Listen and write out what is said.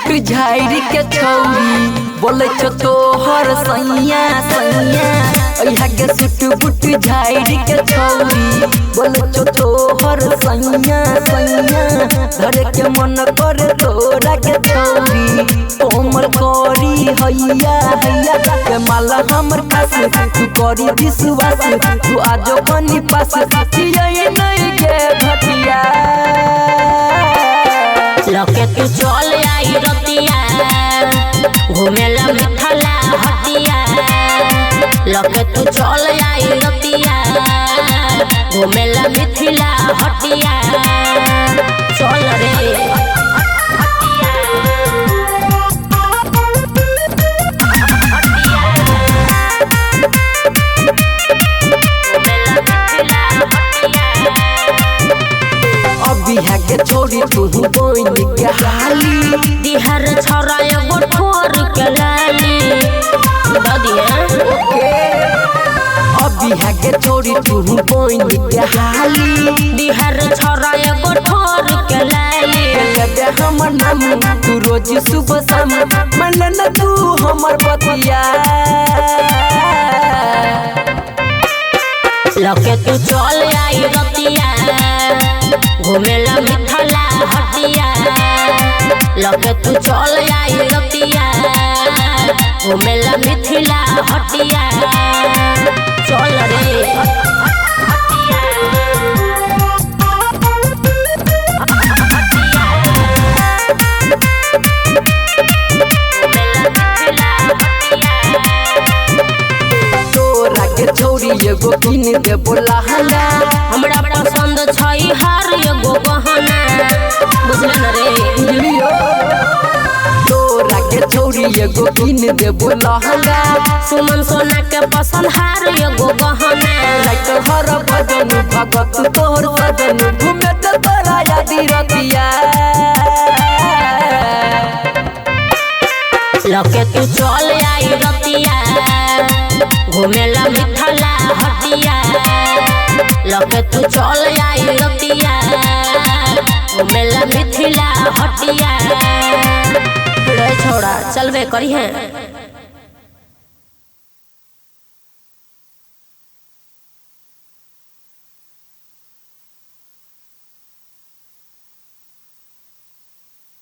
बुट झाड़ी के छौरी बोले छो तोहर सैया सैया ओहा के सुट बुट झाड़ी के छौरी बोले छो तोहर सैया सैया धरे के मन करे तोरा के छौरी कोमल करी हैया हैया के माला हमर खास तू करी विश्वास तू आजो कनी पास ये नहीं के घटिया लके तू चल आई रतिया घूमेला मिठला हटिया लके तू चल आई रतिया घूमेला मिठला हटिया चल रे बिहा के छोड़ी तू बोइन के हाली दिहर छोरा एगो ठोर के लाली ददिया ओके बिहा के छोड़ी तू बोइन के हाली दिहर छोरा एगो ठोर के लाली दे हमर नाम तू रोज सुबह शाम मन न तू हमर बतिया लके तू चल आई रतिया घूमेला मिठला हटिया लके तू चल आई रतिया घूमेला मिठला हटिया चल रे छोरी एगो किन दे बोलहना हमरा पसंद छई हर एगो गहना बुझले न रे लियो तोरा के छोरी एगो किन दे बोलहना सुमन सोना के पसंद हर एगो गहना लाइक हर भजन भगत तोहर सजन घूमे त तोरा यादी रतिया लके तू चल आई रतिया घूमेला मिठला हटिया लके तू चल आई रतिया घूमेला मिठला हटिया रे छोड़ा चलबे करी है।